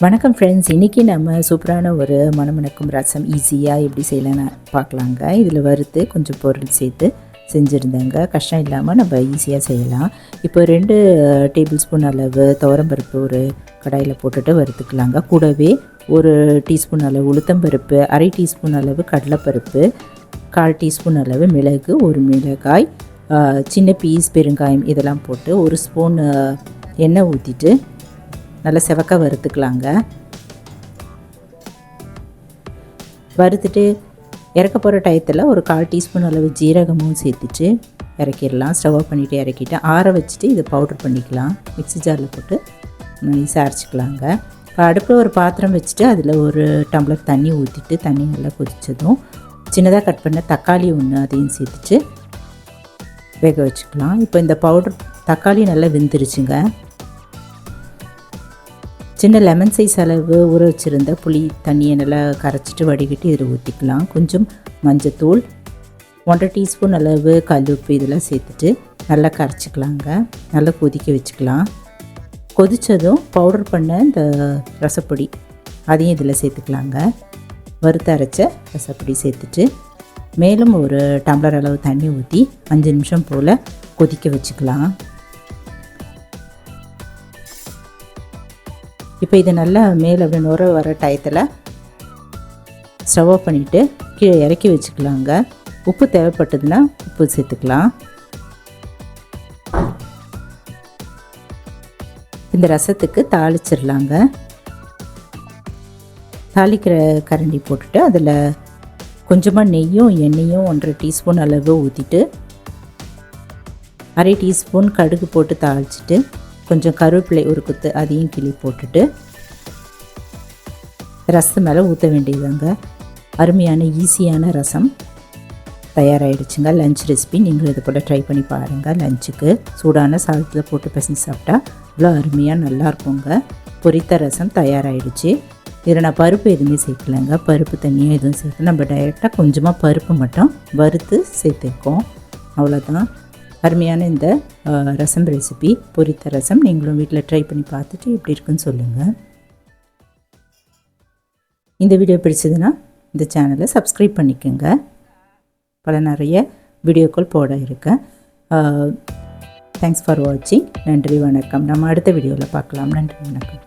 வணக்கம் ஃப்ரெண்ட்ஸ், இன்றைக்கி நம்ம சூப்பரான ஒரு மணமணக்கும் ரசம் ஈஸியாக எப்படி செய்யலான்னு பார்க்கலாங்க. இதில் வறுத்து கொஞ்சம் பொருள் சேர்த்து செஞ்சுருந்தேங்க. கஷ்டம் இல்லாமல் நம்ம ஈஸியாக செய்யலாம். இப்போ 2 டேபிள் ஸ்பூன் அளவு துவரம்பருப்பு ஒரு கடாயில் போட்டுட்டு வறுத்துக்கலாங்க. கூடவே 1 டீஸ்பூன் அளவு உளுத்தம்பருப்பு, 1/2 டீஸ்பூன் அளவு கடலைப்பருப்பு, 1/4 டீஸ்பூன் அளவு மிளகு, 1 மிளகாய், சின்ன பீஸ் பெருங்காயம் இதெல்லாம் போட்டு 1 ஸ்பூன் எண்ணெய் ஊற்றிட்டு நல்லா செவக்க வறுத்துக்கலாங்க. வறுத்துட்டு இறக்க போகிற டயத்தில் ஒரு 1/4 டீஸ்பூன் அளவு ஜீரகமும் சேர்த்துட்டு இறக்கிடலாம். ஸ்டவ் ஆஃப் பண்ணிவிட்டு இறக்கிட்டு ஆற வச்சுட்டு இதை பவுட்ரு பண்ணிக்கலாம். மிக்ஸி ஜாரில் போட்டு நைஸாக அரைச்சிக்கலாங்க. இப்போ அடுப்பில் ஒரு பாத்திரம் வச்சுட்டு அதில் 1 டம்ளர் தண்ணி ஊற்றிட்டு தண்ணி நல்லா கொதித்ததும் சின்னதாக கட் பண்ண தக்காளி ஒன்று அதையும் சேர்த்துட்டு வேக வச்சுக்கலாம். இப்போ இந்த பவுட்ரு தக்காளி நல்லா வெந்துருச்சுங்க. சின்ன லெமன் சைஸ் அளவு ஊற வச்சுருந்த புளி தண்ணியை நல்லா கரைச்சிட்டு வடிகட்டி இதில் ஊற்றிக்கலாம். கொஞ்சம் மஞ்சத்தூள், 1/2 டீஸ்பூன் அளவு கல்லுப்பு இதெல்லாம் சேர்த்துட்டு நல்லா கரைச்சிக்கலாங்க. நல்லா கொதிக்க வச்சுக்கலாம். கொதித்ததும் பவுடர் பண்ண இந்த ரசப்பொடி அதையும் இதில் சேர்த்துக்கலாங்க. வறுத்து அரைச்ச ரசப்பொடி சேர்த்துட்டு மேலும் 1 டம்ளர் அளவு தண்ணி ஊற்றி 5 நிமிஷம் போல் கொதிக்க வச்சுக்கலாம். இப்போ இது நல்லா மேலே அப்படி நுர வர டயத்தில் ஸ்டவ் ஆஃப் பண்ணிவிட்டு கீழே இறக்கி வச்சுக்கலாங்க. உப்பு தேவைப்பட்டதுன்னா உப்பு சேர்த்துக்கலாம். இந்த ரசத்துக்கு தாளிச்சிடலாங்க. தாளிக்கிற கரண்டி போட்டுட்டு அதில் கொஞ்சமாக நெய்யும் எண்ணெயும் 1/2 டீஸ்பூன் அளவு ஊற்றிட்டு 1/2 டீஸ்பூன் கடுகு போட்டு தாளிச்சிட்டு கொஞ்சம் கருவேப்பிலை ஒரு குத்து அதையும் கிளி போட்டுட்டு ரசம் மேலே ஊற்ற வேண்டியதாங்க. அருமையான ஈஸியான ரசம் தயாராகிடுச்சுங்க. லஞ்ச் ரெசிபி நீங்களும் இது போல் ட்ரை பண்ணி பாருங்கள். லஞ்சுக்கு சூடான சாதத்தில் போட்டு பிசைஞ்சு சாப்பிட்டா இவ்வளோ அருமையாக நல்லாயிருக்குங்க. பொரித்த ரசம் தயாராகிடுச்சு. இதில் நான் பருப்பு எதுவுமே சேர்க்கலைங்க. பருப்பு தண்ணியும் எதுவும் சேர்க்கல. நம்ம டைரெக்டாக கொஞ்சமாக பருப்பு மட்டும் வறுத்து சேர்த்துருக்கோம். அவ்வளோதான். அருமையான இந்த ரசம் ரெசிபி பொரித்த ரசம் நீங்களும் வீட்டில் ட்ரை பண்ணி பார்த்துட்டு எப்படி இருக்குன்னு சொல்லுங்கள். இந்த வீடியோ பிடிச்சதுன்னா இந்த சேனலை சப்ஸ்கிரைப் பண்ணிக்கோங்க. நிறைய வீடியோக்கள் போட இருக்கேன். தேங்க்ஸ் ஃபார் வாட்சிங். நன்றி, வணக்கம். நம்ம அடுத்த வீடியோவில் பார்க்கலாம். நன்றி, வணக்கம்.